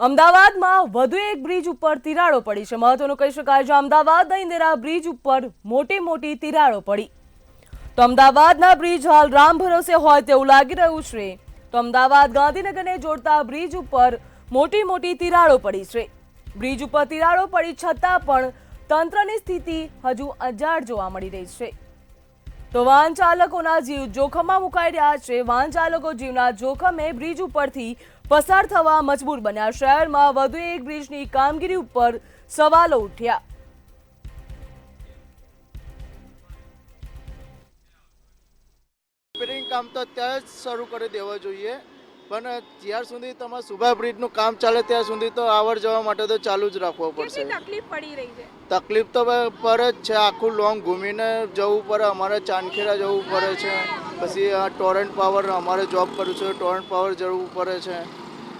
અમદાવાદમાં વધુ એક બ્રિજ ઉપર તિરાડો પડી છે। મહત્વનું કહી શકાય છે અમદાવાદના ઇન્દિરા બ્રિજ ઉપર મોટી તિરાડો પડી તો અમદાવાદના બ્રિજ હાલ રામ ભરોસે હોય તેવું લાગી રહ્યું છે। તો અમદાવાદ ગાંધીનગરને જોડતા બ્રિજ ઉપર મોટી તિરાડો પડી છે। બ્રિજ ઉપર તિરાડો પડી છતાં પણ તંત્રની સ્થિતિ હજુ અજાણ જોવા મળી રહી છે। તો વાહન ચાલકોના જીવ જોખમમાં મુકાઈ રહ્યા છે। વાહન ચાલકો જીવના જોખમે બ્રિજ ઉપરથી પસાર થવા મજબૂર બન્યા। શહેરમાં વધુ એક બ્રિજની કામગીરી ઉપર સવાલો ઉઠ્યા। રિપેરિંગ કામ તો અત્યારે જ શરૂ કરી દેવા જોઈએ, પણ જ્યાર સુધી તમારે સુભા બ્રિજનું કામ ચાલે ત્યાં સુધી તો આવર જવા માટે તો ચાલુ જ રાખવો પડશે। કેટલી તકલીફ પડી રહી છે? તકલીફ તો પર જ છે, આખું લોંગ ઘૂમીને જવું પડે। અમારે ચાંદખેડા જવું પડે છે, પછી આ ટોરન્ટ પાવર અમારે જોબ કરું છું, ટોરન્ટ પાવર જવું પડે છે,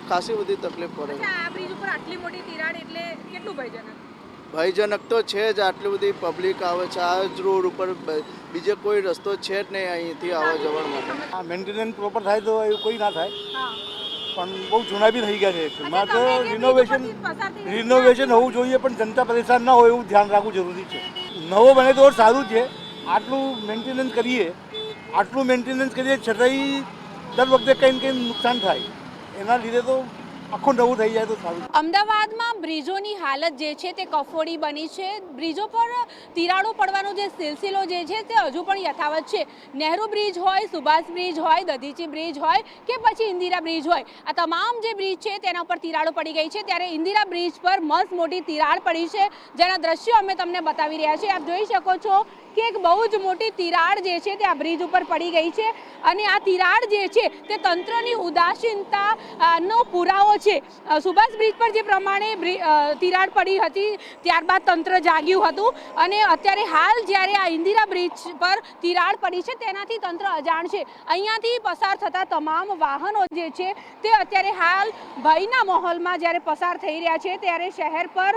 ખાસી બધી તકલીફ પડે છે। આ બ્રિજ ઉપર આટલી મોટી તિરાડ એટલે કેટલું ભયજનક? ભયજનક તો છે જ, આટલી બધી પબ્લિક આવે છે આ જ રોડ ઉપર, બીજો કોઈ રસ્તો છે જ નહીં અહીંથી આવવા જવા માટે। આ મેન્ટેનન્સ પ્રોપર થાય તો એવું કોઈ ના થાય, પણ બહુ જૂના બી થઈ ગયા છે। એમાં તો રિનોવેશન હોવું જોઈએ, પણ જનતા પરેશાન ના હોય એવું ધ્યાન રાખવું જરૂરી છે। નવો બને તો સારું છે, આટલું મેન્ટેનન્સ કરીએ છતાંય દર વખતે કંઈ ને કંઈ નુકસાન થાય, એના લીધે તો આખું નવું થઈ જાય તો સારું। અમદાવાદમાં બ્રિજોની હાલત જે છે તે કફોડી બની છે। બ્રિજો પર તિરાડો પડવાનો જે સિલસિલો જે છે તે હજુ પણ યથાવત છે। નહેરુ બ્રિજ હોય, સુભાષ બ્રિજ હોય, દધીચી બ્રિજ હોય કે પછી ઇન્દિરા બ્રિજ હોય, આ તમામ જે બ્રિજ છે તેના ઉપર તિરાડો પડી ગઈ છે। ત્યારે ઇન્દિરા બ્રિજ પર મસ્ત મોટી તિરાડ પડી છે, જેના દ્રશ્યો અમે તમને બતાવી રહ્યા છીએ। આપ જોઈ શકો છો કે એક બહુ જ મોટી તિરાડ જે છે તે આ બ્રિજ ઉપર પડી ગઈ છે, અને આ તિરાડ જે છે તે તંત્રની ઉદાસીનતા નો પુરાવો છે। સુભાષ બ્રિજ પર જે પ્રમાણે તિરાડ પડી હતી ત્યારબાદ તંત્ર જાગ્યું હતું, અને અત્યારે હાલ જ્યારે આ ઇન્દિરા બ્રિજ પર તિરાડ પડી છે તેનાથી તંત્ર અજાણ છે। અહીંયાથી પસાર થતા તમામ વાહનો જે છે તે અત્યારે હાલ ભયના માહોલમાં જ્યારે પસાર થઈ રહ્યા છે, ત્યારે શહેર પર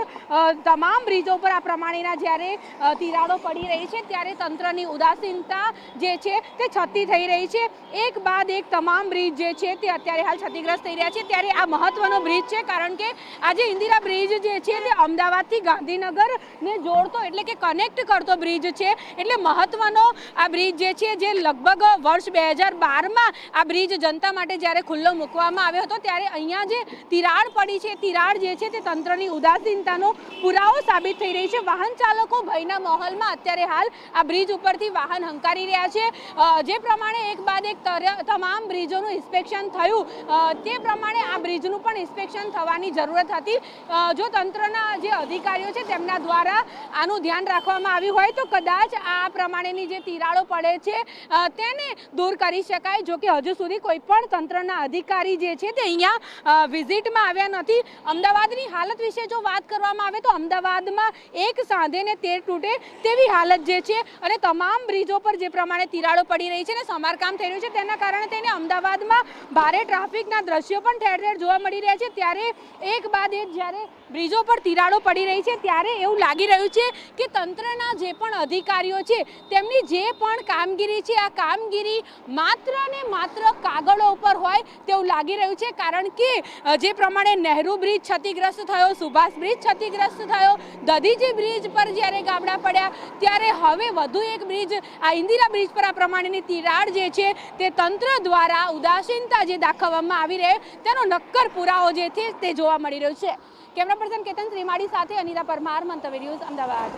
તમામ બ્રિજો પર આ પ્રમાણેના જ્યારે તિરાડો પડી રહી છે ત્યારે તંત્રની ઉદાસીનતા જે છે તે છતી થઈ રહી છે। એક બાદ એક તમામ બ્રિજ જે છે તે અત્યારે હાલ ક્ષતિગ્રસ્ત થઈ રહ્યા છે। ત્યારે આ મહત્વનો બ્રિજ છે, કારણ કે આજે ઇન્દિરા બ્રિજ જે છે તે અમદાવાદથી ગાંધીનગરને જોડતો એટલે કે કનેક્ટ કરતો બ્રિજ છે, એટલે મહત્વનો આ બ્રિજ જે છે, જે લગભગ વર્ષ 2012માં આ બ્રિજ જનતા માટે જ્યારે ખુલ્લો મૂકવામાં આવ્યો હતો ત્યારે અહીંયા જે તિરાડ પડી છે, તિરાડ જે છે તે તંત્રની ઉદાસીનતાનો પુરાવો સાબિત થઈ રહી છે। વાહન ચાલકો ભયના માહોલમાં અત્યારે હાલ આ બ્રિજ ઉપરથી વાહન હંકારી રહ્યા છે। જે પ્રમાણે એક બાદ એક તમામ બ્રિજોનું ઇન્સ્પેક્શન થયું તે પ્રમાણે આ બ્રિજનું પણ ઇન્સ્પેક્શન થવાની જરૂરત હતી। જો તંત્રના જે અધિકારીઓ છે તેમના દ્વારા આનું ધ્યાન રાખવામાં આવ્યું હોય તો કદાચ આ પ્રમાણેની જે તિરાડો પડે છે તેને દૂર કરી શકાય। જો કે હજુ સુધી કોઈ પણ તંત્રના અધિકારી જે છે તે અહીંયા વિઝિટમાં આવ્યા નથી। અમદાવાદની હાલત વિશે જો વાત કરવામાં આવે તો અમદાવાદમાં એક સાંધે ને તેર તૂટે તેવી હાલત જે છે, અને તમામ બ્રિજો પર જે પ્રમાણે તિરાડો પડી રહી છે અને સમારકામ થઈ રહ્યું છે તેના કારણે તેને અમદાવાદમાં ભારે ટ્રાફિકના દ્રશ્યો પણ ઠેર ઠેર જોવા મળી રહ્યા છે। ત્યારે એક બાદ એક જ્યારે બ્રિજો પર તિરાડો પડી રહી છે ત્યારે એવું લાગી રહ્યું છે કે તંત્રના જે પણ અધિકારીઓ છે તેમની જે પણ કામગીરી છે આ કામગીરી માત્ર ને માત્ર કાગળો ઉપર હોય તેવું લાગી રહ્યું છે। કારણ કે જે પ્રમાણે નહેરુ બ્રિજ ક્ષતિગ્રસ્ત થયો, સુભાષ બ્રિજ ક્ષતિગ્રસ્ત થયો, દધીચી બ્રિજ પર જ્યારે ગાબડા પડ્યા, ત્યારે હવે વધુ એક બ્રિજ આ ઇન્દિરા બ્રિજ પર આ પ્રમાણેની તિરાડ જે છે તે તંત્ર દ્વારા ઉદાસીનતા જે દાખવવામાં આવી રહી તેનો નક્કર પુરાવો જે છે તે જોવા મળી રહ્યો છે। કેમેરા પર્સન કેતન શ્રીમાળી સાથે અનિતા પરમાર, મંતવ્ય ન્યૂઝ, અમદાવાદ।